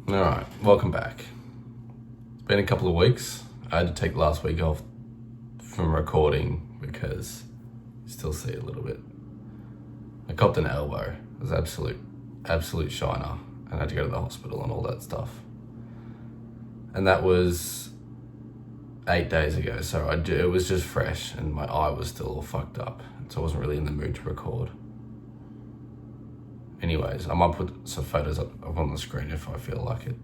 All right, welcome back. It's been a couple of weeks. I had to take last week off from recording because you still see a little bit. I copped an elbow. It was absolute shiner, and I had to go to the hospital and all that stuff. And that was 8 days ago, so it was just fresh, and my eye was still all fucked up, so I wasn't really in the mood to record. Anyways, I might put some photos up on the screen if I feel like it.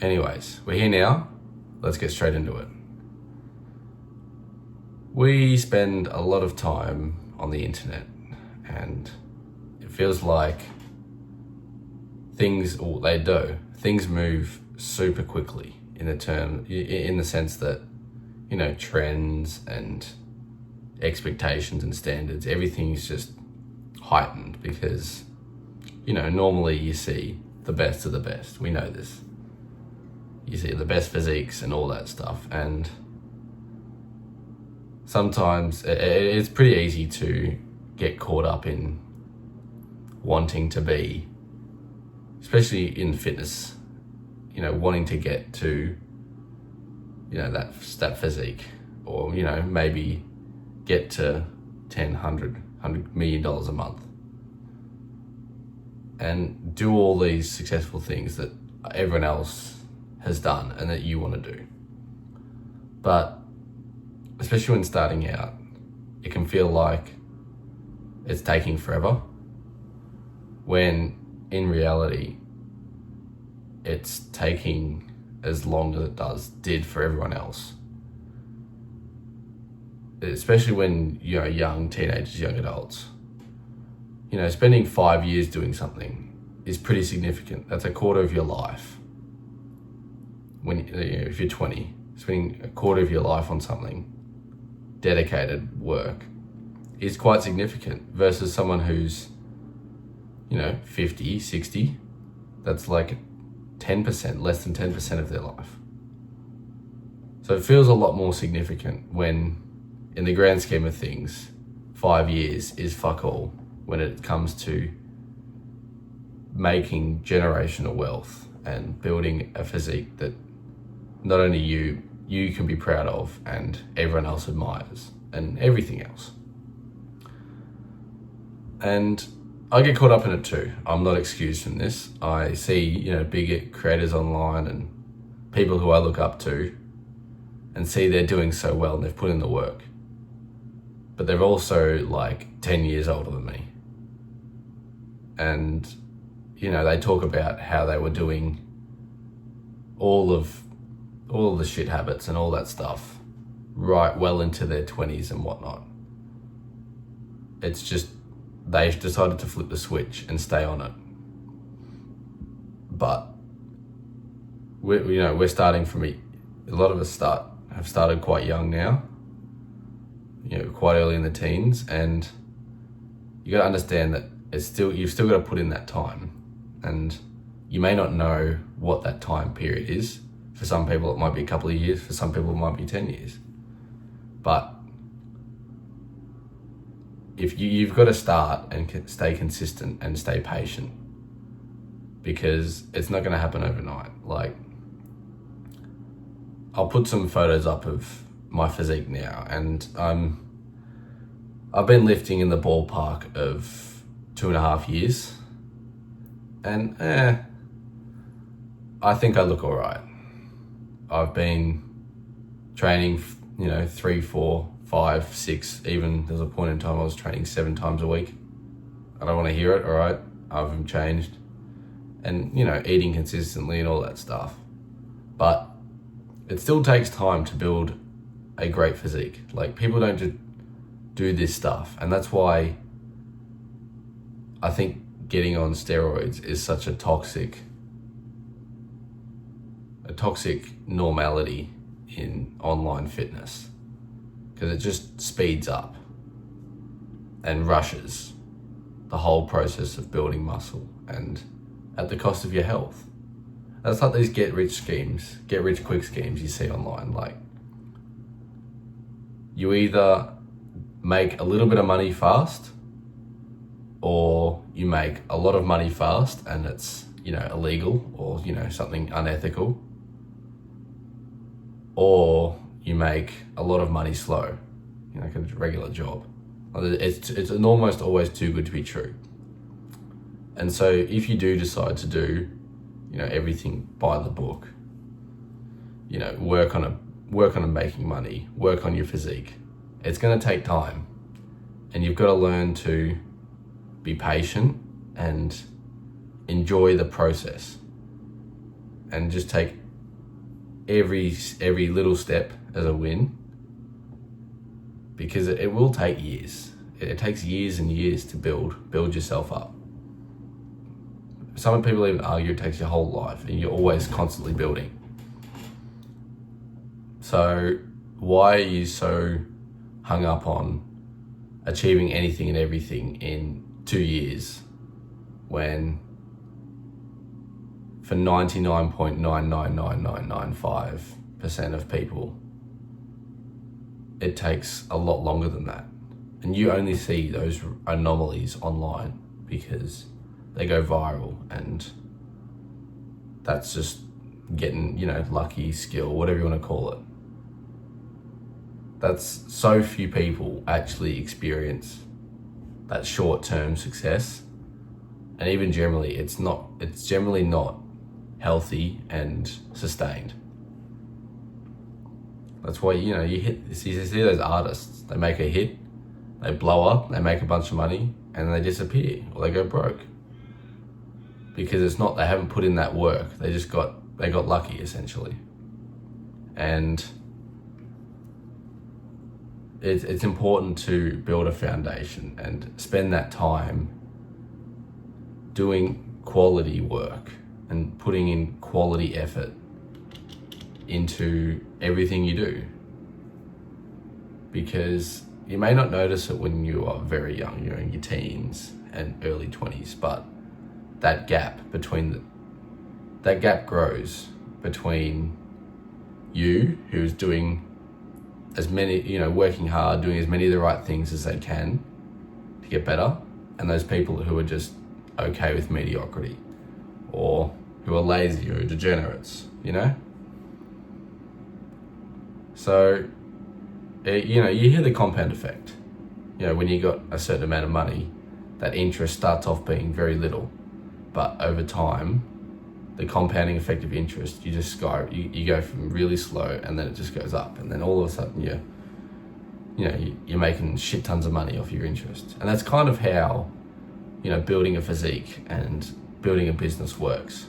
Anyways, we're here now. Let's get straight into it. We spend a lot of time on the internet, and it feels like things move super quickly in the sense that, trends and expectations and standards, everything's just heightened because, normally you see the best of the best. We know this. You see the best physiques and all that stuff. And sometimes it's pretty easy to get caught up in wanting to be, especially in fitness, wanting to get to, that physique, or, maybe get to 10, 100 million dollars a month and do all these successful things that everyone else has done and that you want to do. But especially when starting out, it can feel like it's taking forever, when in reality it's taking as long as it did for everyone else. Especially when you're young teenagers, young adults. Spending 5 years doing something is pretty significant. That's a quarter of your life. If you're 20, spending a quarter of your life on something, dedicated work, is quite significant versus someone who's, 50, 60, that's like 10%, less than 10% of their life. So it feels a lot more significant when, in the grand scheme of things, 5 years is fuck all when it comes to making generational wealth and building a physique that not only you can be proud of and everyone else admires and everything else. And I get caught up in it too. I'm not excused from this. I see, big creators online and people who I look up to and see they're doing so well and they've put in the work. But they're also like 10 years older than me. And, they talk about how they were doing all of the shit habits and all that stuff right well into their 20s and whatnot. It's just, they've decided to flip the switch and stay on it. But we're starting from a lot of us have started quite young now, quite early in the teens, and you got to understand that you've still got to put in that time, and you may not know what that time period is. For some people it might be a couple of years, for some people it might be 10 years. But if you've got to start and stay consistent and stay patient, because it's not going to happen overnight. Like, I'll put some photos up of my physique now, and I've been lifting in the ballpark of 2.5 years, and I think I look all right. I've been training, 3, 4, 5, 6, even there's a point in time I was training 7 times a week. I don't want to hear it, all right? I haven't changed. And, eating consistently and all that stuff. But it still takes time to build a great physique. Like, people don't just do this stuff. And that's why I think getting on steroids is such a toxic normality in online fitness, because it just speeds up and rushes the whole process of building muscle, and at the cost of your health. That's like these get rich quick schemes you see online. Like, you either make a little bit of money fast, or you make a lot of money fast and it's, illegal or, something unethical, or you make a lot of money slow, like a regular job. It's almost always too good to be true. And so if you do decide to do, everything by the book, work on making money, work on your physique, it's going to take time. And you've got to learn to be patient and enjoy the process, and just take every little step as a win, because it will take years. It takes years and years to build yourself up. Some people even argue it takes your whole life, and you're always constantly building. So why are you so hung up on achieving anything and everything in 2 years, when for 99.999995% of people, it takes a lot longer than that? And you only see those anomalies online because they go viral, and that's just getting, lucky, skill, whatever you want to call it. That's so few people actually experience that short-term success. And even generally, it's generally not healthy and sustained. That's why, you see those artists, they make a hit, they blow up, they make a bunch of money, and they disappear, or they go broke. Because they haven't put in that work. They got lucky, essentially. And it's important to build a foundation and spend that time doing quality work and putting in quality effort into everything you do. Because you may not notice it when you are very young, you're in your teens and early 20s, but that gap grows between you, who's doing as many, working hard, doing as many of the right things as they can to get better, and those people who are just okay with mediocrity, or who are lazy or degenerates, So, you hear the compound effect. When you got a certain amount of money, that interest starts off being very little, but over time, the compounding effect of interest, you just you go from really slow, and then it just goes up, and then all of a sudden you're making shit tons of money off your interest. And that's kind of how, building a physique and building a business works.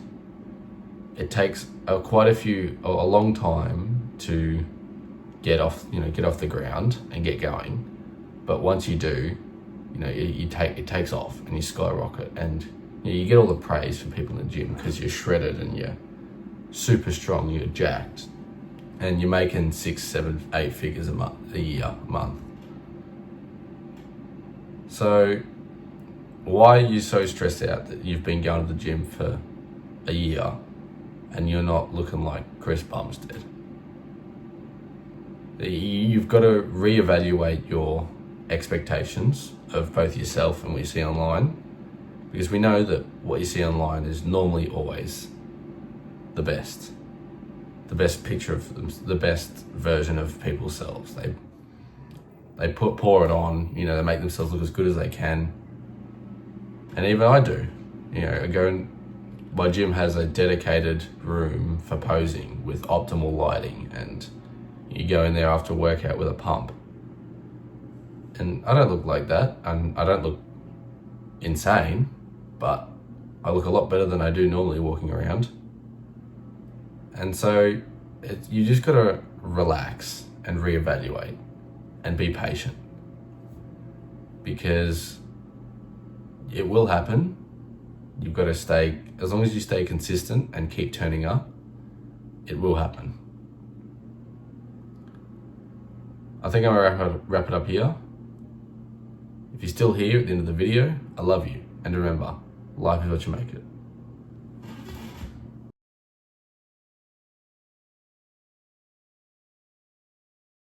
It takes a long time to get off the ground and get going. But once you do, it takes off and you skyrocket, and you get all the praise from people in the gym because you're shredded and you're super strong, you're jacked, and you're making 6, 7, 8 figures a month. So why are you so stressed out that you've been going to the gym for a year and you're not looking like Chris Bumstead? You've got to reevaluate your expectations of both yourself and what you see online, because we know that what you see online is normally always the best picture of them, the best version of people's selves. They pour it on, they make themselves look as good as they can. And even I do, my gym has a dedicated room for posing with optimal lighting, and you go in there after a workout with a pump. And I don't look like that, and I don't look insane, but I look a lot better than I do normally walking around. And so you just gotta relax and reevaluate and be patient, because it will happen. You've got to stay, as long as you stay consistent and keep turning up, it will happen. I think I'm gonna wrap it up here. If you're still here at the end of the video, I love you. And remember, life is what you make it.